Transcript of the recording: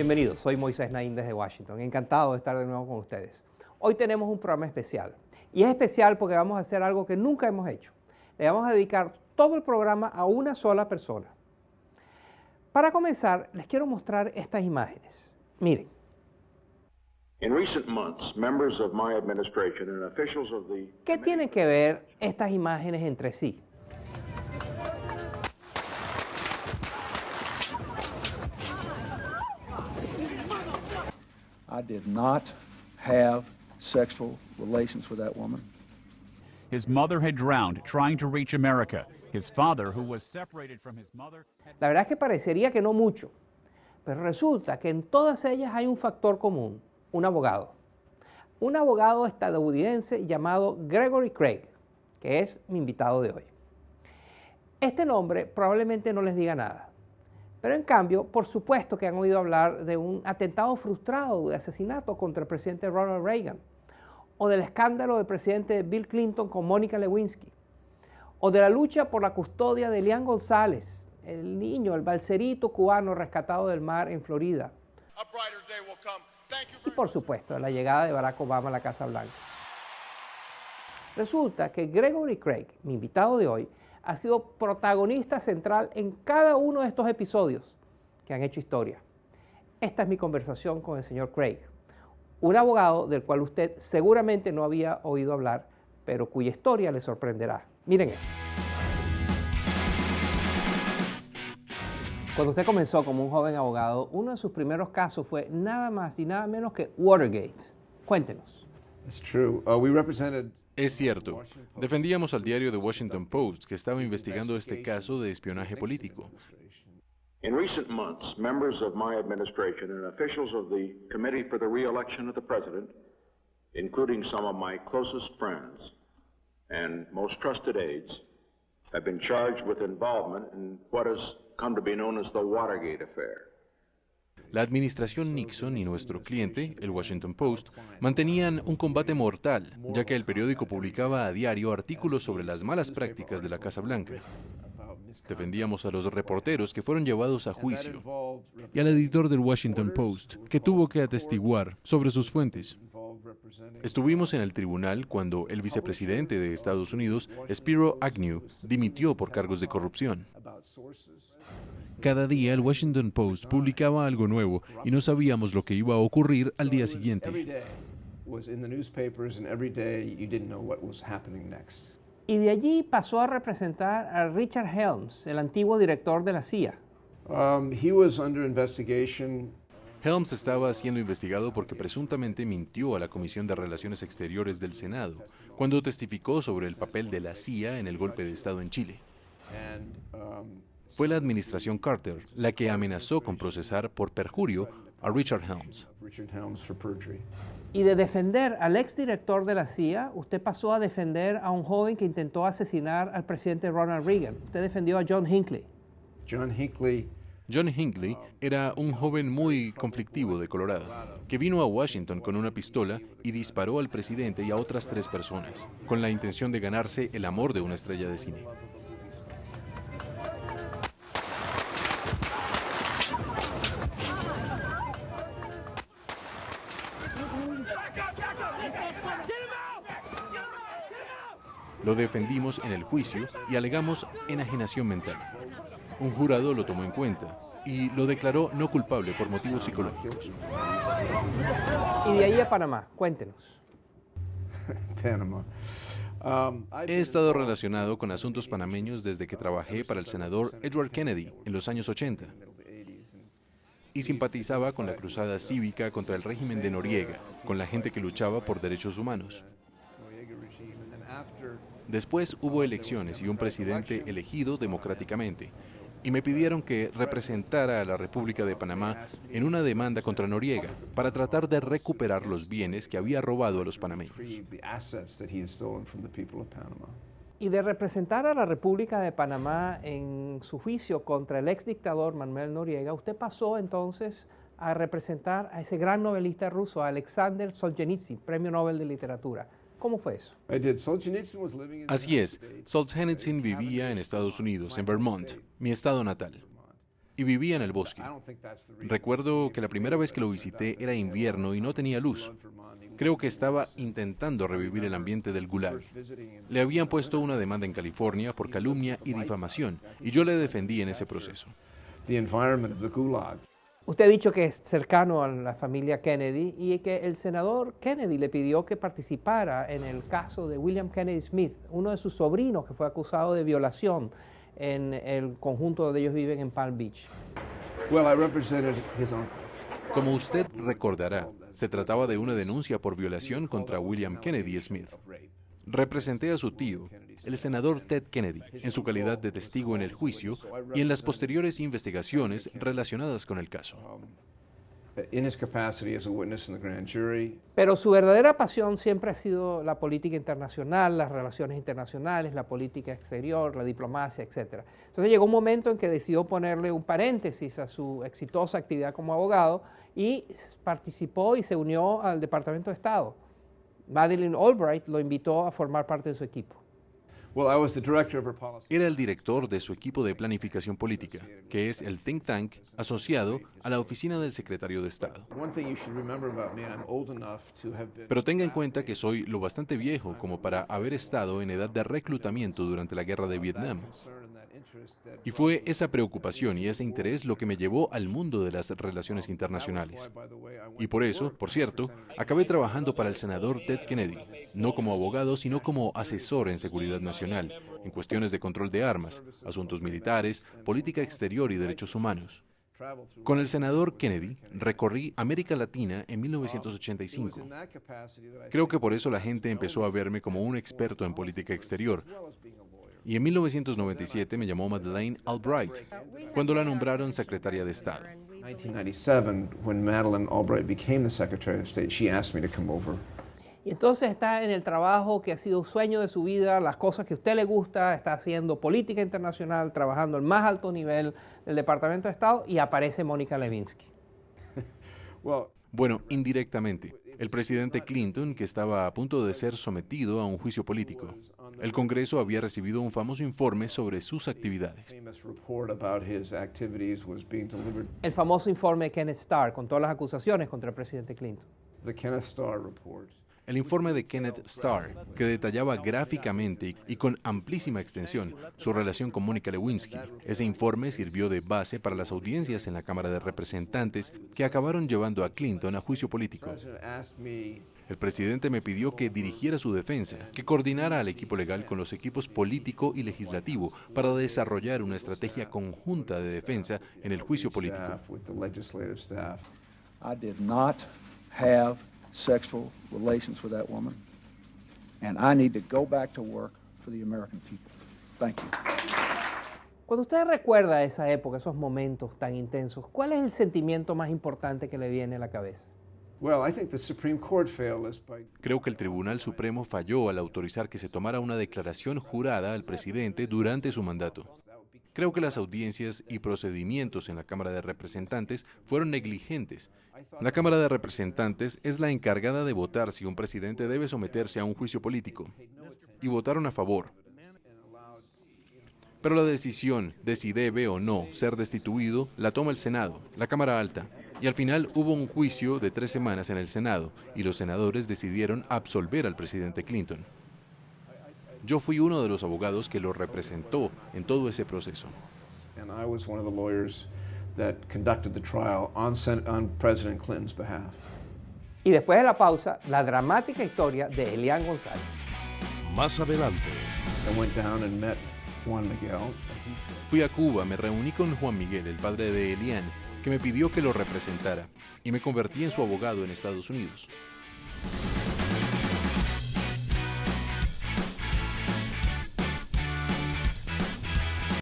Bienvenidos, soy Moisés Naín desde Washington. Encantado de estar de nuevo con ustedes. Hoy tenemos un programa especial. Y es especial porque vamos a hacer algo que nunca hemos hecho. Le vamos a dedicar todo el programa a una sola persona. Para comenzar, les quiero mostrar estas imágenes. Miren. ¿Qué tienen que ver estas imágenes entre sí? I did not have sexual relations with that woman. His mother had drowned trying to reach America. His father, who was separated from his mother, La verdad es que parecería que no mucho, pero resulta que en todas ellas hay un factor común, un abogado. Un abogado estadounidense llamado Gregory Craig, que es mi invitado de hoy. Este nombre probablemente no les diga nada, pero en cambio, por supuesto que han oído hablar de un atentado frustrado de asesinato contra el presidente Ronald Reagan, o del escándalo del presidente Bill Clinton con Mónica Lewinsky, o de la lucha por la custodia de Elian González, el niño, el balserito cubano rescatado del mar en Florida. Y por supuesto, la llegada de Barack Obama a la Casa Blanca. Resulta que Gregory Craig, mi invitado de hoy, ha sido protagonista central en cada uno de estos episodios que han hecho historia. Esta es mi conversación con el señor Craig, un abogado del cual usted seguramente no había oído hablar, pero cuya historia le sorprenderá. Miren esto. Cuando usted comenzó como un joven abogado, uno de sus primeros casos fue nada más y nada menos que Watergate. Cuéntenos. Es cierto. Defendíamos al diario The Washington Post, que estaba investigando este caso de espionaje político. In recent months, members of my administration and officials of the Committee for the Re-election of the President, including some of my closest friends and most trusted aides, have been charged with involvement in what has come to be known as the Watergate affair. La administración Nixon y nuestro cliente, el Washington Post, mantenían un combate mortal, ya que el periódico publicaba a diario artículos sobre las malas prácticas de la Casa Blanca. Defendíamos a los reporteros que fueron llevados a juicio y al editor del Washington Post, que tuvo que atestiguar sobre sus fuentes. Estuvimos en el tribunal cuando el vicepresidente de Estados Unidos, Spiro Agnew, dimitió por cargos de corrupción. Cada día el Washington Post publicaba algo nuevo y no sabíamos lo que iba a ocurrir al día siguiente. Y de allí pasó a representar a Richard Helms, el antiguo director de la CIA. Helms estaba siendo investigado porque presuntamente mintió a la Comisión de Relaciones Exteriores del Senado cuando testificó sobre el papel de la CIA en el golpe de Estado en Chile. Fue la administración Carter la que amenazó con procesar por perjurio a Richard Helms. Y de defender al exdirector de la CIA, usted pasó a defender a un joven que intentó asesinar al presidente Ronald Reagan. Usted defendió a John Hinckley. John Hinckley era un joven muy conflictivo de Colorado, que vino a Washington con una pistola y disparó al presidente y a otras 3 personas, con la intención de ganarse el amor de una estrella de cine. Lo defendimos en el juicio y alegamos enajenación mental. Un jurado lo tomó en cuenta y lo declaró no culpable por motivos psicológicos. Y de ahí a Panamá, cuéntenos. He estado relacionado con asuntos panameños desde que trabajé para el senador Edward Kennedy en los años 80 y simpatizaba con la cruzada cívica contra el régimen de Noriega, con la gente que luchaba por derechos humanos. Después hubo elecciones y un presidente elegido democráticamente, y me pidieron que representara a la República de Panamá en una demanda contra Noriega para tratar de recuperar los bienes que había robado a los panameños. Y de representar a la República de Panamá en su juicio contra el exdictador Manuel Noriega, usted pasó entonces a representar a ese gran novelista ruso, Alexander Solzhenitsyn, Premio Nobel de Literatura. ¿Cómo fue eso? Así es, Solzhenitsyn vivía en Estados Unidos, en Vermont, mi estado natal. y vivía en el bosque. Recuerdo que la primera vez que lo visité era invierno y no tenía luz. Creo que estaba intentando revivir el ambiente del Gulag. Le habían puesto una demanda en California por calumnia y difamación, y yo le defendí en ese proceso. Usted ha dicho que es cercano a la familia Kennedy y que el senador Kennedy le pidió que participara en el caso de William Kennedy Smith, uno de sus sobrinos que fue acusado de violación en el conjunto donde ellos viven en Palm Beach. Como usted recordará, se trataba de una denuncia por violación contra William Kennedy Smith. Representé a su tío, el senador Ted Kennedy, en su calidad de testigo en el juicio y en las posteriores investigaciones relacionadas con el caso. Pero su verdadera pasión siempre ha sido la política internacional, las relaciones internacionales, la política exterior, la diplomacia, etc. Entonces llegó un momento en que decidió ponerle un paréntesis a su exitosa actividad como abogado y participó y se unió al Departamento de Estado. Madeleine Albright lo invitó a formar parte de su equipo. Era el director de su equipo de planificación política, que es el think tank asociado a la oficina del secretario de Estado. Pero tenga en cuenta que soy lo bastante viejo como para haber estado en edad de reclutamiento durante la guerra de Vietnam. Y fue esa preocupación y ese interés lo que me llevó al mundo de las relaciones internacionales. Y por eso, por cierto, acabé trabajando para el senador Ted Kennedy, no como abogado, sino como asesor en seguridad nacional, en cuestiones de control de armas, asuntos militares, política exterior y derechos humanos. Con el senador Kennedy recorrí América Latina en 1985. Creo que por eso la gente empezó a verme como un experto en política exterior. Y en 1997 me llamó Madeleine Albright, cuando la nombraron secretaria de Estado. In 1997, when Madeleine Albright became the Secretary of State, she asked me to come over. Y entonces está en el trabajo que ha sido un sueño de su vida, las cosas que a usted le gusta, está haciendo política internacional, trabajando al más alto nivel del Departamento de Estado y aparece Mónica Lewinsky. Bueno, indirectamente. El presidente Clinton, que estaba a punto de ser sometido a un juicio político. El Congreso había recibido un famoso informe sobre sus actividades. El famoso informe de Kenneth Starr con todas las acusaciones contra el presidente Clinton. El informe de Kenneth Starr, que detallaba gráficamente y con amplísima extensión su relación con Mónica Lewinsky. Ese informe sirvió de base para las audiencias en la Cámara de Representantes que acabaron llevando a Clinton a juicio político. El presidente me pidió que dirigiera su defensa, que coordinara al equipo legal con los equipos político y legislativo para desarrollar una estrategia conjunta de defensa en el juicio político. I did not have sexual relations with that woman, and I need to go back to work for the American people. Thank you. Cuando usted recuerda esa época, esos momentos tan intensos, ¿cuál es el sentimiento más importante que le viene a la cabeza? Creo que el Tribunal Supremo falló al autorizar que se tomara una declaración jurada al presidente durante su mandato. Creo que las audiencias y procedimientos en la Cámara de Representantes fueron negligentes. La Cámara de Representantes es la encargada de votar si un presidente debe someterse a un juicio político. Y votaron a favor. Pero la decisión de si debe o no ser destituido la toma el Senado, la Cámara Alta. Y al final hubo un juicio de 3 semanas en el Senado y los senadores decidieron absolver al presidente Clinton. Yo fui uno de los abogados que lo representó en todo ese proceso. Y después de la pausa, la dramática historia de Elian González. Más adelante. Fui a Cuba, me reuní con Juan Miguel, el padre de Elian, que me pidió que lo representara, y me convertí en su abogado en Estados Unidos.